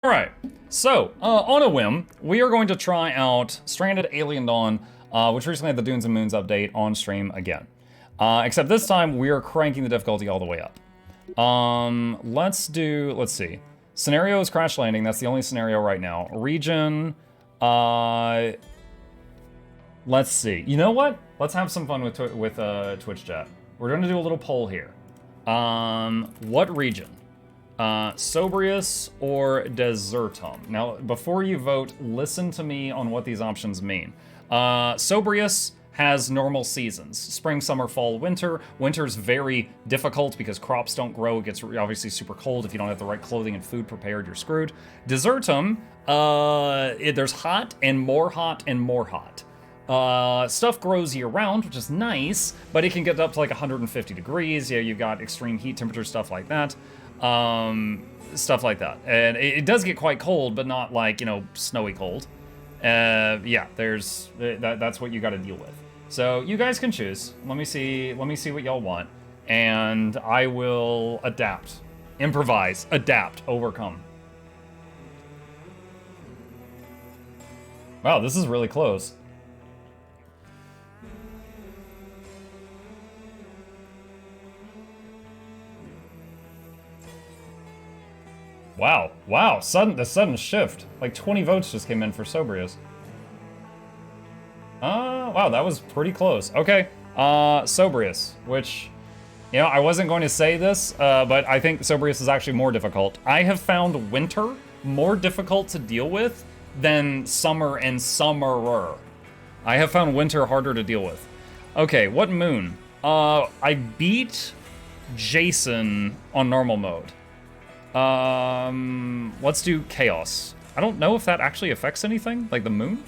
All right, so on a whim, we are going to try out Stranded Alien Dawn, which recently had the Dunes and Moons update on stream again. Except this time, we are cranking the difficulty all the way up. Let's see. Scenario is crash landing, that's the only scenario right now. Region, let's see. You know what? Let's have some fun with Twitch chat. We're gonna do a little poll here. What region? Sobrius or Desertum. Now, before you vote, listen to me on what these options mean. Sobrius has normal seasons. Spring, summer, fall, winter. Winter's very difficult because crops don't grow. It gets obviously super cold. If you don't have the right clothing and food prepared, you're screwed. Desertum, there's hot and more hot and more hot. Stuff grows year-round, which is nice, but it can get up to like 150 degrees. Yeah, you've got extreme heat temperature, stuff like that. Stuff like that. And it does get quite cold, but not like, you know, snowy cold. Yeah, that's what you gotta deal with. So you guys can choose. Let me see what y'all want. And I will adapt. Improvise, adapt, overcome. Wow, this is really close. Wow, the sudden shift. Like 20 votes just came in for Sobrius. Wow, that was pretty close. Okay, Sobrius, which, you know, I wasn't going to say this, but I think Sobrius is actually more difficult. I have found winter more difficult to deal with than summer and summerer. I have found winter harder to deal with. Okay, what moon? I beat Jason on normal mode. Let's do chaos. I don't know if that actually affects anything, like the moon.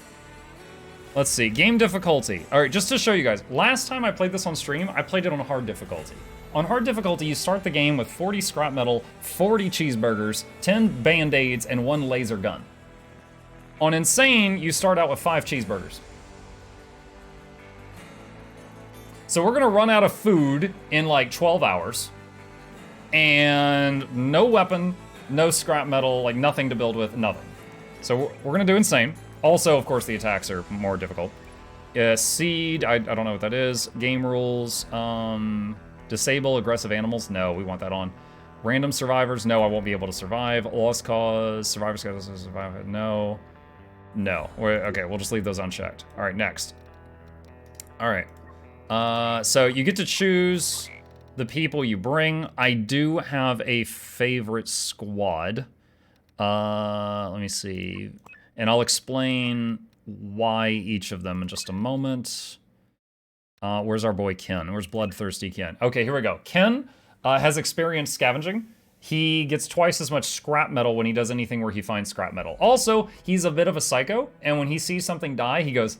Let's see, game difficulty. All right, just to show you guys, last time I played this on stream, I played it on hard difficulty. On hard difficulty, you start the game with 40 scrap metal, 40 cheeseburgers, 10 band-aids, and 1 laser gun. On insane, you start out with 5 cheeseburgers. So we're gonna run out of food in like 12 hours. And no weapon, no scrap metal, like nothing to build with, nothing. So we're gonna do insane. Also, of course, the attacks are more difficult. Seed, I don't know what that is. Game rules, disable aggressive animals, no, we want that on. Random survivors, no, I won't be able to survive. Lost cause, survivor skills, survive, no. No, okay, we'll just leave those unchecked. All right, next. All right, so you get to choose the people you bring. I do have a favorite squad. Let me see. And I'll explain why each of them in just a moment. Where's our boy Ken? Where's Bloodthirsty Ken? Okay, here we go. Ken has experienced scavenging. He gets twice as much scrap metal when he does anything where he finds scrap metal. Also, he's a bit of a psycho, and when he sees something die, he goes...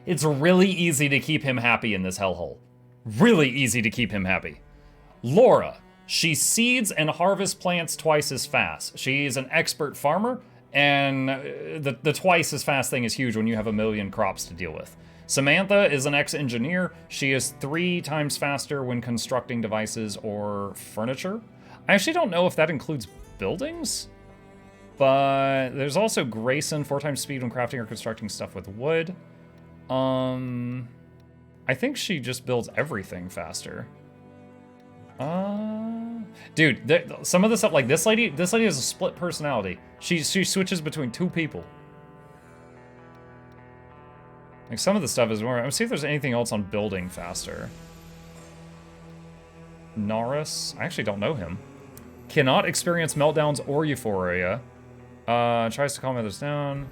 It's really easy to keep him happy in this hellhole. Really easy to keep him happy. Laura. She seeds and harvests plants twice as fast. She's an expert farmer, and the twice as fast thing is huge when you have 1 million crops to deal with. Samantha is an ex-engineer. She is 3 times faster when constructing devices or furniture. I actually don't know if that includes buildings, but there's also Grayson, 4 times speed when crafting or constructing stuff with wood. I think she just builds everything faster. Dude, some of the stuff, like this lady has a split personality. She switches between 2 people. Like some of the stuff is more, let's see if there's anything else on building faster. Norris, I actually don't know him. Cannot experience meltdowns or euphoria. Tries to calm others down.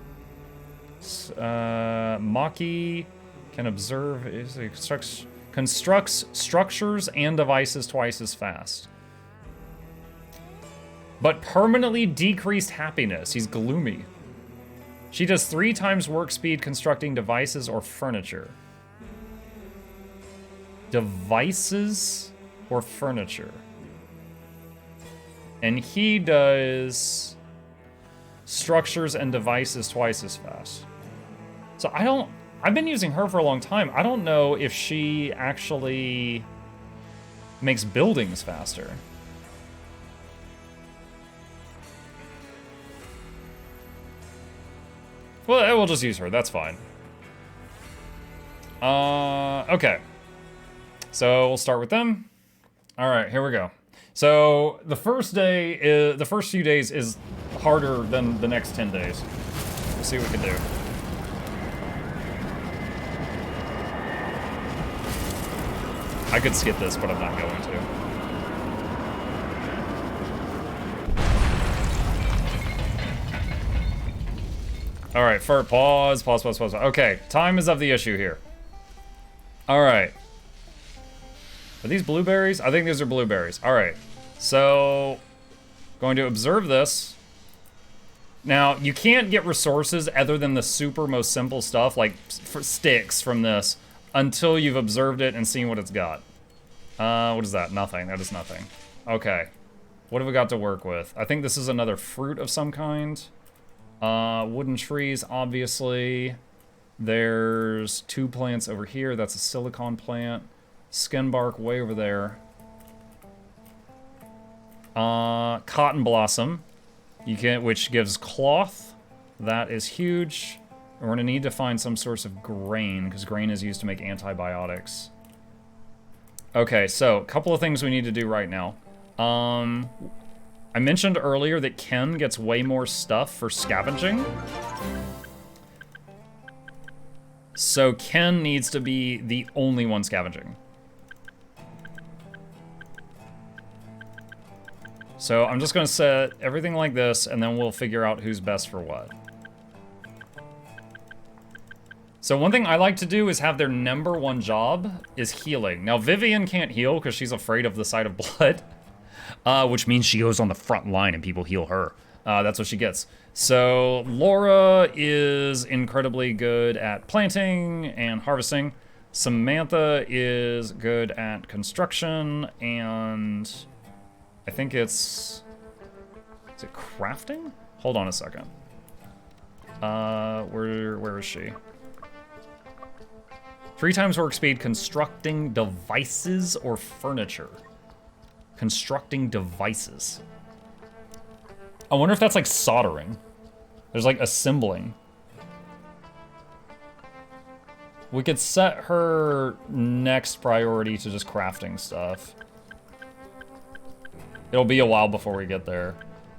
Maki can observe, constructs structures and devices twice as fast. But permanently decreased happiness. He's gloomy. She does 3 times work speed constructing devices or furniture. Devices or furniture. And he does structures and devices twice as fast. So I've been using her for a long time. I don't know if she actually makes buildings faster. Well, we'll just use her. That's fine. Okay. So we'll start with them. All right, here we go. So the first day is, the first few days is harder than the next 10 days. We'll see what we can do. I could skip this, but I'm not going to. All right, pause. Okay, time is of the issue here. All right. Are these blueberries? I think these are blueberries. All right, so going to observe this. Now, you can't get resources other than the super most simple stuff, like for sticks from this, until you've observed it and seen what it's got. What is that? Nothing. That is nothing. Okay. What have we got to work with? I think this is another fruit of some kind. Wooden trees, obviously. There's 2 plants over here. That's a silicon plant. Skin bark way over there. Cotton blossom. Which gives cloth. That is huge. We're gonna need to find some source of grain, because grain is used to make antibiotics. Okay, so a couple of things we need to do right now. I mentioned earlier that Ken gets way more stuff for scavenging. So Ken needs to be the only one scavenging. So I'm just gonna set everything like this, and then we'll figure out who's best for what. So one thing I like to do is have their #1 job is healing. Now Vivian can't heal because she's afraid of the sight of blood, which means she goes on the front line and people heal her. That's what she gets. So Laura is incredibly good at planting and harvesting. Samantha is good at construction, and I think is it crafting? Hold on a second. Where is she? 3 times work speed, constructing devices or furniture. Constructing devices. I wonder if that's like soldering. There's like assembling. We could set her next priority to just crafting stuff. It'll be a while before we get there.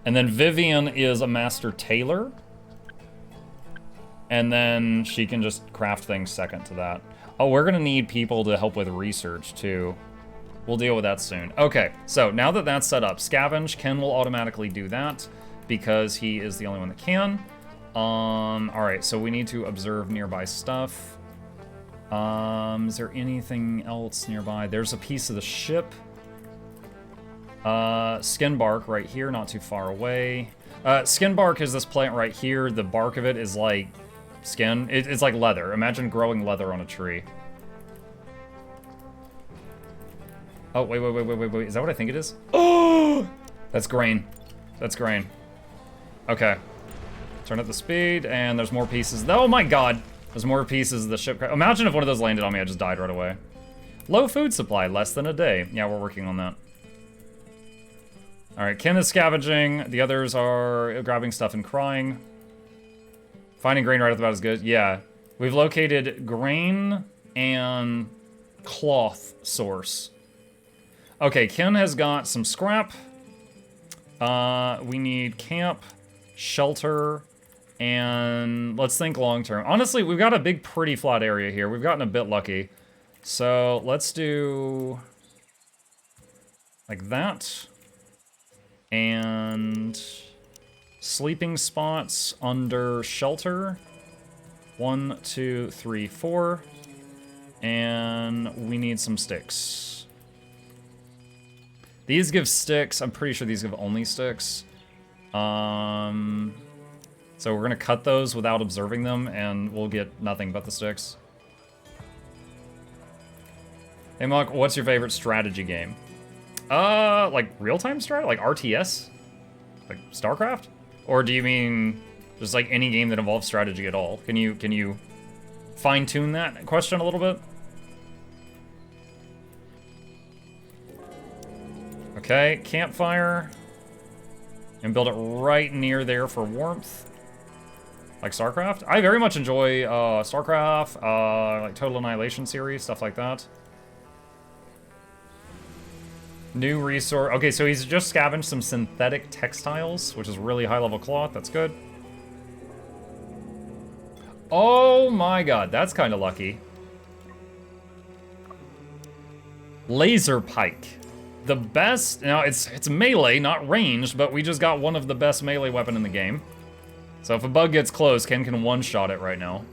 And then Vivian is a master tailor. And then she can just craft things second to that. Oh, we're gonna need people to help with research too. We'll deal with that soon. Okay, so now that that's set up, scavenge, Ken will automatically do that because he is the only one that can. All right, so we need to observe nearby stuff. Is there anything else nearby? There's a piece of the ship. Skin bark right here, not too far away. Skin bark is this plant right here. The bark of it is like skin. It's like leather. Imagine growing leather on a tree. Oh, wait. Is that what I think it is? Oh! That's grain. That's grain. Okay. Turn up the speed, and there's more pieces. Oh my god! There's more pieces of the ship. Imagine if one of those landed on me, I just died right away. Low food supply, less than a day. Yeah, we're working on that. Alright, Ken is scavenging. The others are grabbing stuff and crying. Finding grain right off the bat is good. Yeah. We've located grain and cloth source. Okay, Ken has got some scrap. We need camp, shelter, and let's think long term. Honestly, we've got a big, pretty flat area here. We've gotten a bit lucky. So let's do like that. And sleeping spots under shelter. 1, 2, 3, 4. And we need some sticks. These give sticks. I'm pretty sure these give only sticks. So we're gonna cut those without observing them, and we'll get nothing but the sticks. Hey Muck, what's your favorite strategy game? Like real-time strat? Like RTS? Like StarCraft? Or do you mean just like any game that involves strategy at all? Can you fine-tune that question a little bit? Okay, campfire. And build it right near there for warmth. Like StarCraft? I very much enjoy StarCraft, like Total Annihilation series, stuff like that. New resource. Okay, so he's just scavenged some synthetic textiles, which is really high-level cloth. That's good. Oh my god, that's kind of lucky. Laser pike. The best. Now, it's melee, not ranged, but we just got one of the best melee weapon in the game. So if a bug gets close, Ken can one-shot it right now.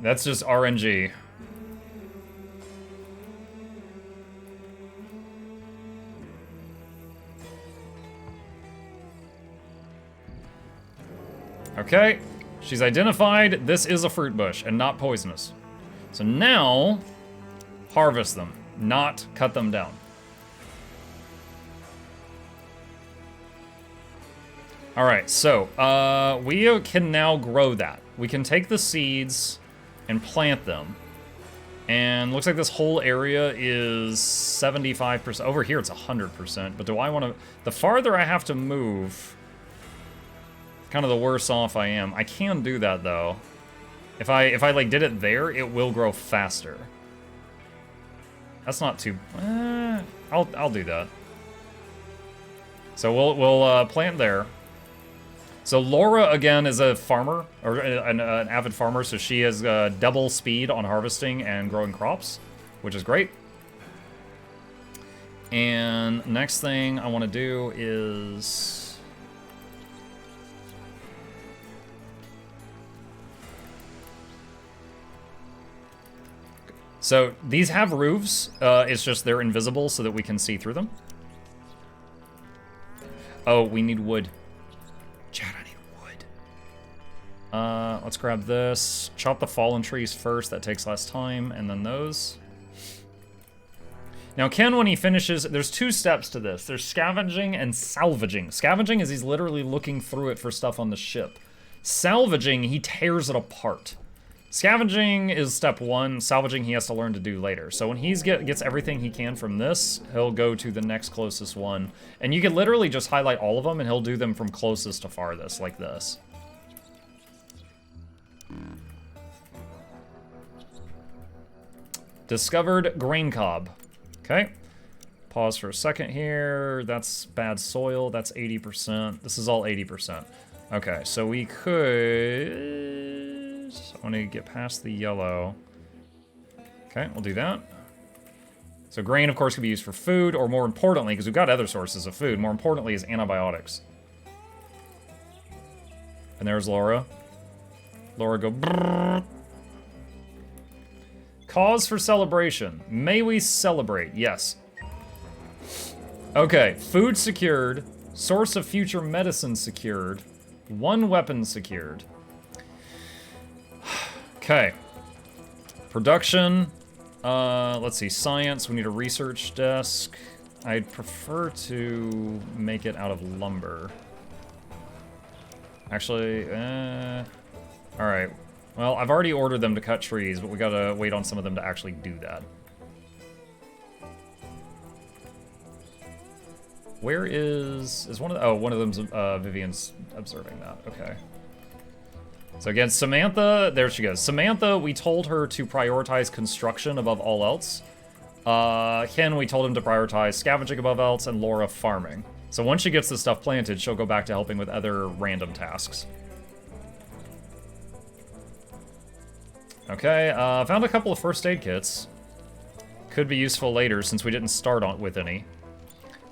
That's just RNG. Okay, she's identified this is a fruit bush and not poisonous. So now, harvest them, not cut them down. All right, so we can now grow that. We can take the seeds and plant them. And looks like this whole area is 75%. Over here it's 100%, but do I want to... The farther I have to move... kind of the worse off I am. I can do that though. If I like did it there, it will grow faster. That's not too. I'll do that. So we'll plant there. So Laura again is a farmer or an avid farmer, so she has double speed on harvesting and growing crops, which is great. And next thing I want to do is. So these have roofs, it's just they're invisible so that we can see through them. Oh, we need wood. Chad, I need wood. Let's grab this. Chop the fallen trees first, that takes less time, and then those. Now Ken, when he finishes, there's two steps to this. There's scavenging and salvaging. Scavenging is he's literally looking through it for stuff on the ship. Salvaging, he tears it apart. Scavenging is step one, salvaging he has to learn to do later. So when he gets everything he can from this, he'll go to the next closest one. And you can literally just highlight all of them and he'll do them from closest to farthest, like this. Discovered grain cob. Okay. Pause for a second here. That's bad soil, that's 80%. This is all 80%. Okay, so we could... I want to get past the yellow. Okay, we'll do that. So grain, of course, can be used for food, or more importantly, because we've got other sources of food, more importantly is antibiotics. And there's Laura. Laura, go brrr. Cause for celebration. May we celebrate? Yes. Okay, food secured. Source of future medicine secured. One weapon secured. Okay. Production. Let's see. Science. We need a research desk. I'd prefer to make it out of lumber. Actually, all right. Well, I've already ordered them to cut trees, but we gotta wait on some of them to actually do that. Where is one of the, oh, one of them's Vivian's observing that. Okay. So again, Samantha, there she goes. Samantha, we told her to prioritize construction above all else. Ken, we told him to prioritize scavenging above else, and Laura farming. So once she gets the stuff planted, she'll go back to helping with other random tasks. Okay, found a couple of first aid kits. Could be useful later since we didn't start on with any.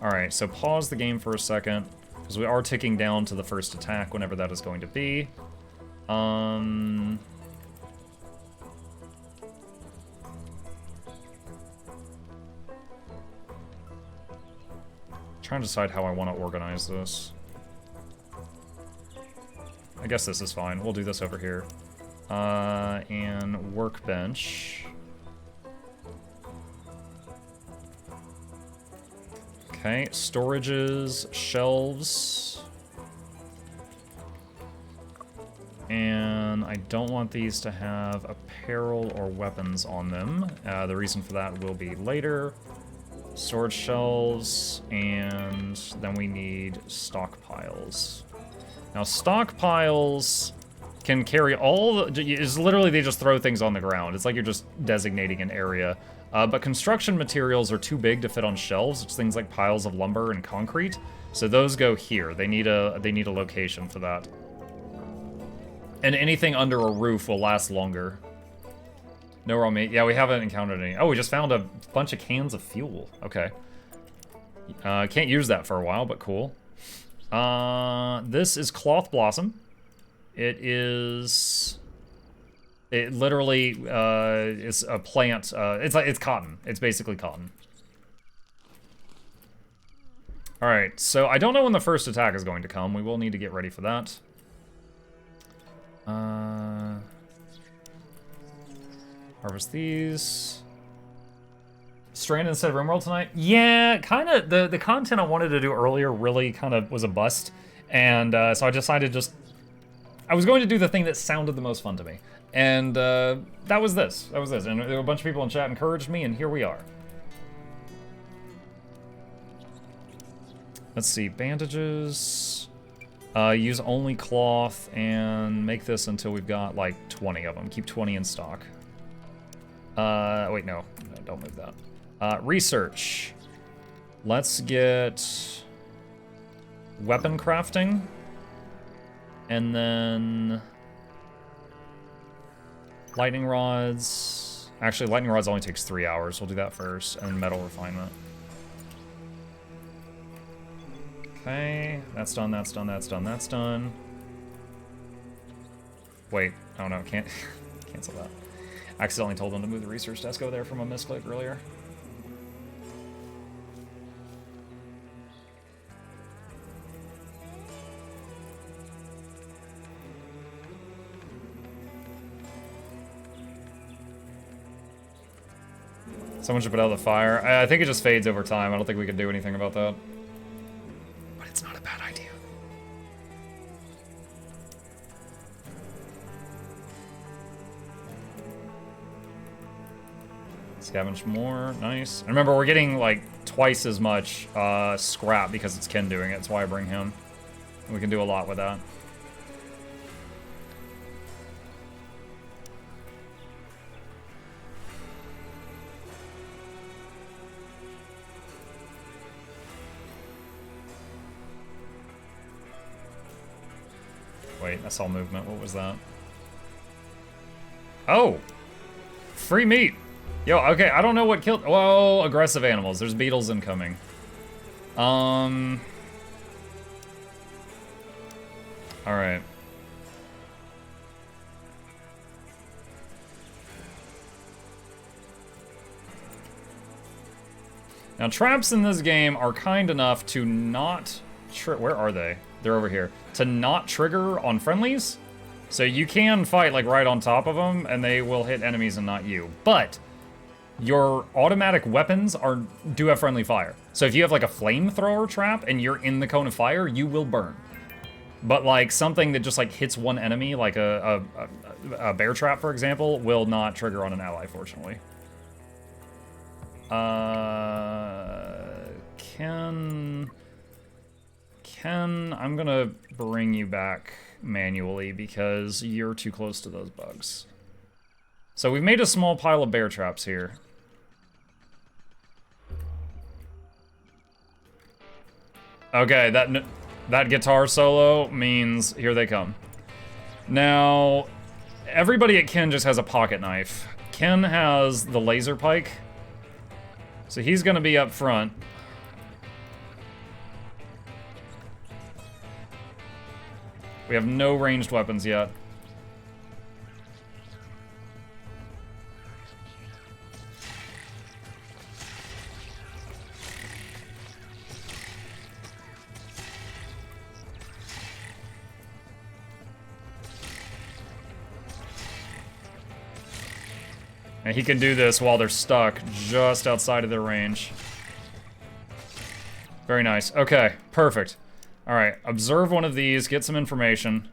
All right, so pause the game for a second because we are ticking down to the first attack whenever that is going to be. Trying to decide how I want to organize this. I guess this is fine. We'll do this over here. And workbench. Okay, storages, shelves. And I don't want these to have apparel or weapons on them. The reason for that will be later. Storage shelves, and then we need stockpiles. Now, stockpiles can carry all the... It's literally, they just throw things on the ground. It's like you're just designating an area. But construction materials are too big to fit on shelves. It's things like piles of lumber and concrete. So those go here. They need a location for that. And anything under a roof will last longer. No raw meat. Yeah, we haven't encountered any. Oh, we just found a bunch of cans of fuel. Okay. Can't use that for a while, but cool. This is cloth blossom. It literally is a plant. It's cotton. It's basically cotton. All right, so I don't know when the first attack is going to come. We will need to get ready for that. Harvest these. Strand instead of RimWorld tonight? Yeah, kind of. The content I wanted to do earlier really kind of was a bust. And so I decided I was going to do the thing that sounded the most fun to me. And that was this. And there were a bunch of people in chat encouraged me, and here we are. Let's see, bandages. Use only cloth and make this until we've got like 20 of them. Keep 20 in stock. Wait, no, don't move that. Research. Let's get weapon crafting. And then lightning rods. Actually, lightning rods only takes 3 hours. We'll do that first. And metal refinement. Okay, that's done, that's done, that's done, that's done. Wait, oh no, can't cancel that. Accidentally told them to move the research desk over there from a misclick earlier. Someone should put out the fire. I think it just fades over time. I don't think we can do anything about that. But it's not a bad idea. Scavenge more, nice. And remember, we're getting like twice as much scrap because it's Ken doing it. That's why I bring him. We can do a lot with that. Wait, I saw movement. What was that? Oh! Free meat! Yo, okay, I don't know what killed... Whoa, aggressive animals. There's beetles incoming. Alright. Now, traps in this game are kind enough to not... Where are they? They're over here. To not trigger on friendlies. So you can fight like right on top of them and they will hit enemies and not you. But your automatic weapons do have friendly fire. So if you have like a flamethrower trap and you're in the cone of fire, you will burn. But like something that just like hits one enemy, like a bear trap, for example, will not trigger on an ally, fortunately. Ken, I'm gonna bring you back manually because you're too close to those bugs. So we've made a small pile of bear traps here. Okay, that guitar solo means here they come. Now, everybody at Ken just has a pocket knife. Ken has the laser pike. So he's gonna be up front. We have no ranged weapons yet. And he can do this while they're stuck just outside of their range. Very nice. Okay, perfect. All right, observe one of these, get some information.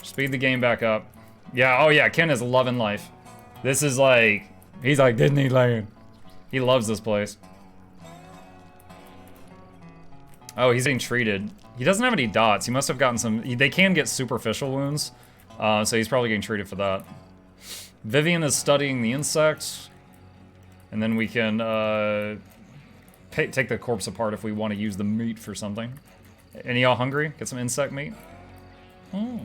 Speed the game back up. Yeah, oh yeah, Ken is loving life. This is like, he's like Disneyland. He loves this place. Oh, he's getting treated. He doesn't have any dots. He must have gotten some... They can get superficial wounds, so he's probably getting treated for that. Vivian is studying the insect. And then we can take the corpse apart if we want to use the meat for something. Any y'all hungry? Get some insect meat? Oh.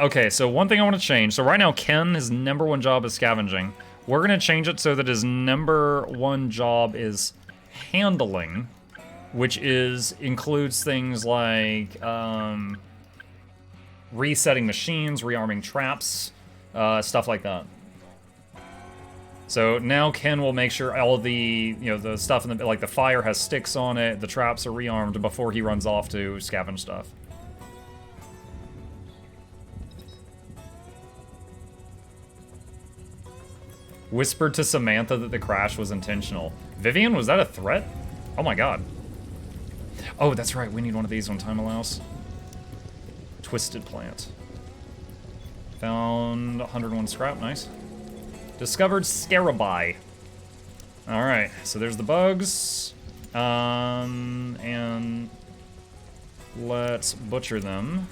Okay, so one thing I want to change. So right now, Ken, his #1 job is scavenging. We're going to change it so that his #1 job is handling, which includes things like resetting machines, rearming traps, stuff like that. So now Ken will make sure all of the, the stuff in the, like the fire has sticks on it, the traps are rearmed before he runs off to scavenge stuff. Whispered to Samantha that the crash was intentional. Vivian, was that a threat? Oh my god. Oh, that's right, we need one of these when time allows. Twisted plant. Found 101 scrap, nice. Discovered scarabai. Alright, so there's the bugs. And let's butcher them.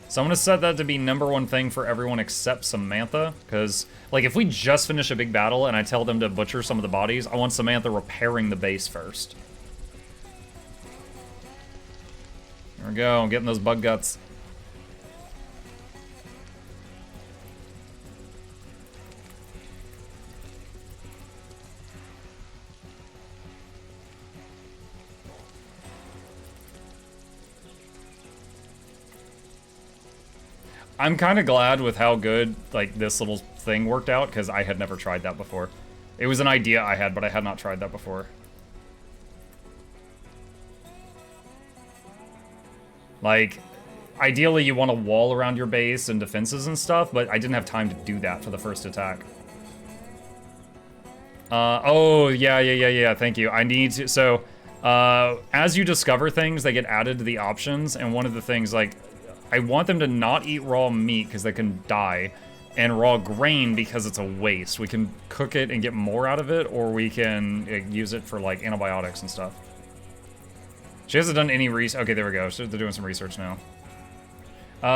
So I'm gonna set that to be #1 thing for everyone except Samantha, because, like, if we just finish a big battle and I tell them to butcher some of the bodies, I want Samantha repairing the base first. There we go, I'm getting those bug guts. I'm kind of glad with how good, like, this little thing worked out, because I had never tried that before. It was an idea I had, but I had not tried that before. Like, ideally you want a wall around your base and defenses and stuff, but I didn't have time to do that for the first attack. Oh, yeah, thank you. I need to, so, as you discover things, they get added to the options, and one of the things, like, I want them to not eat raw meat because they can die, and raw grain because it's a waste. We can cook it and get more out of it, or we can use it for, like, antibiotics and stuff. She hasn't done any research. Okay, there we go. So they're doing some research now.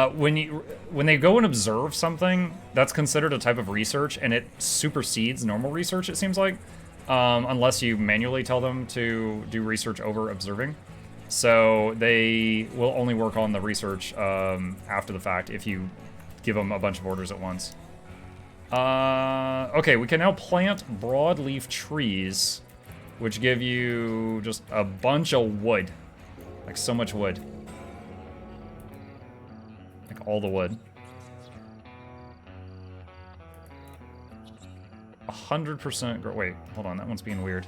When they go and observe something, that's considered a type of research, and it supersedes normal research, it seems like, unless you manually tell them to do research over observing. So they will only work on the research after the fact if you give them a bunch of orders at once. Okay, we can now plant broadleaf trees, which give you just a bunch of wood. Like, so much wood. Like, all the wood. 100% grow. Wait, hold on, that one's being weird.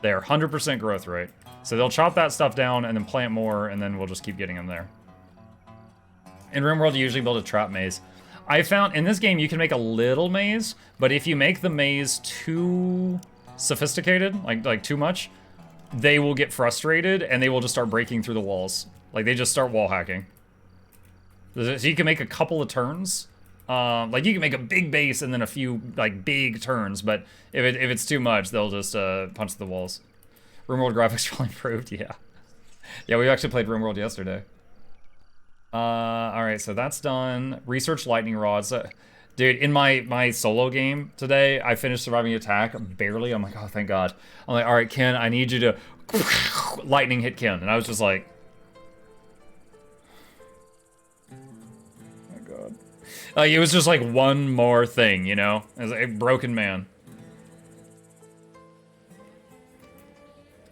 There, 100% growth rate. So they'll chop that stuff down and then plant more, and then we'll just keep getting them there. In RimWorld, you usually build a trap maze. I found, in this game, you can make a little maze, but if you make the maze too sophisticated, like too much, they will get frustrated, and they will just start breaking through the walls. Like, they just start wall hacking. So you can make a couple of turns. Like, you can make a big base and then a few, like, big turns, but if it's too much, they'll just punch the walls. RimWorld graphics really improved, yeah. Yeah, we actually played RimWorld yesterday. Alright, so that's done. Research lightning rods. Dude, in my solo game today, I finished surviving attack barely. I'm like, oh, thank God. I'm like, alright, Ken, I need you to lightning hit Ken. And I was just like, like, it was just like one more thing, you know? As a broken man.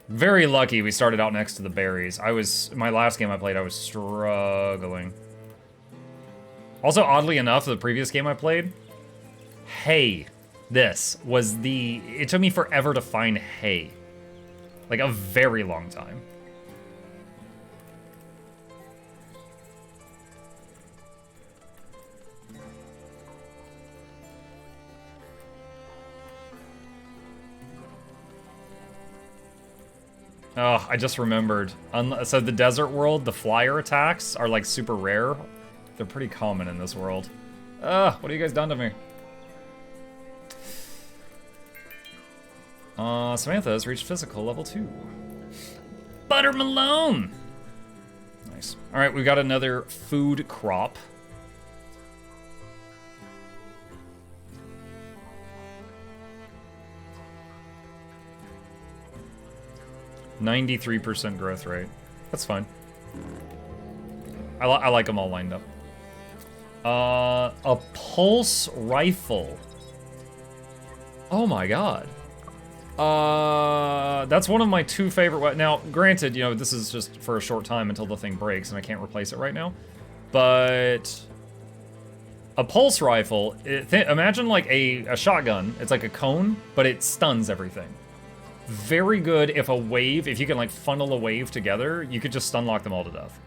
Very lucky we started out next to the berries. My last game I played, I was struggling. Also, oddly enough, the previous game I played, hay. It took me forever to find hay. Like, a very long time. Oh, I just remembered. So the desert world, the flyer attacks are like super rare. They're pretty common in this world. Ugh, what have you guys done to me? Samantha has reached physical level 2. Butter Malone! Nice. All right, we've got another food crop. %93 growth rate. That's fine. I like them all lined up. A pulse rifle. Oh my god. That's one of my 2 favorite. Now, granted, you know, this is just for a short time until the thing breaks, and I can't replace it right now. But a pulse rifle, imagine like a shotgun. It's like a cone, but it stuns everything. Very good if if you can like funnel a wave together, you could just stun lock them all to death.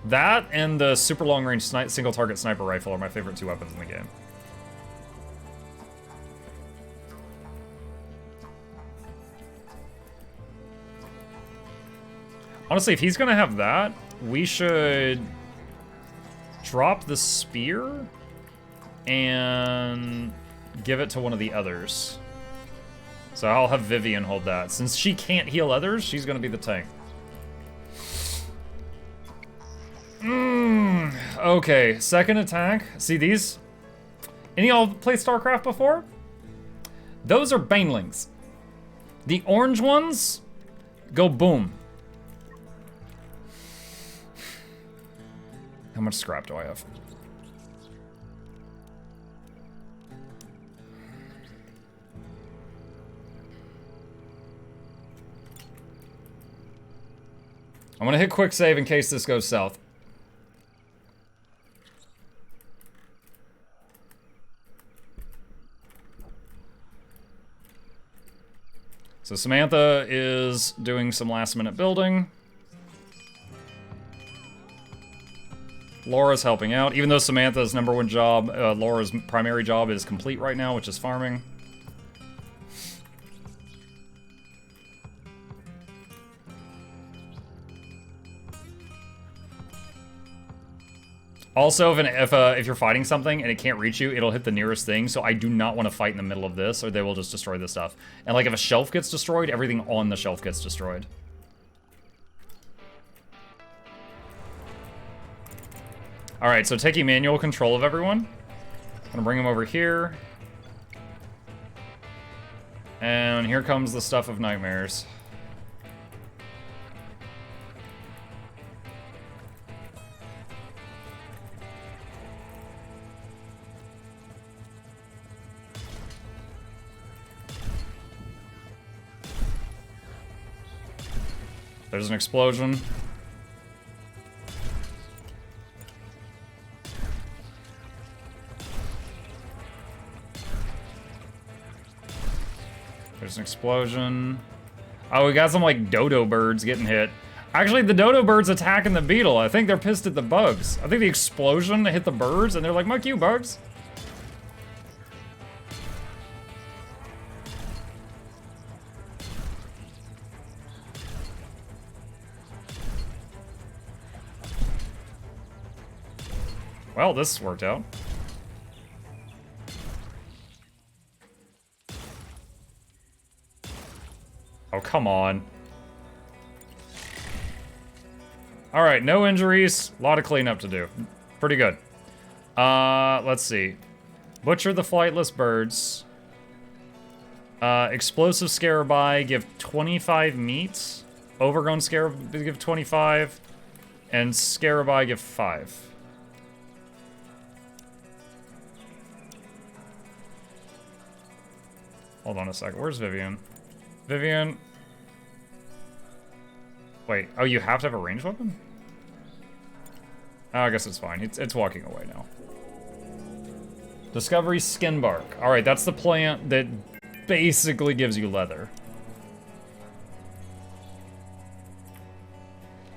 That and the super long range single target sniper rifle are my favorite 2 weapons in the game. Honestly, if he's gonna have that, we should drop the spear and give it to one of the others. So I'll have Vivian hold that. Since she can't heal others, she's gonna be the tank. Okay, second attack. See these? Any of y'all played StarCraft before? Those are banelings. The orange ones go boom. How much scrap do I have? I'm gonna hit quick save in case this goes south. So Samantha is doing some last minute building. Laura's helping out, even though Samantha's #1 job, Laura's primary job is complete right now, which is farming. Also, if you're fighting something and it can't reach you, it'll hit the nearest thing, so I do not want to fight in the middle of this, or they will just destroy this stuff. And like if a shelf gets destroyed, everything on the shelf gets destroyed. Alright, so taking manual control of everyone. Gonna bring them over here. And here comes the stuff of nightmares. There's an explosion. There's an explosion. Oh, we got some like dodo birds getting hit. Actually, the dodo birds attacking the beetle. I think they're pissed at the bugs. I think the explosion hit the birds and they're like, "Muck you, bugs." Well, this worked out. Oh, come on. All right, no injuries. A lot of cleanup to do. Pretty good. Let's see. Butcher the flightless birds. Explosive scarabai, give 25 meat. Overgrown scarabai, give 25. And scarabai, give 5. Hold on a second. Where's Vivian? Vivian. Wait. Oh, you have to have a ranged weapon? Oh, I guess it's fine. It's walking away now. Discovery skin bark. All right, that's the plant that basically gives you leather.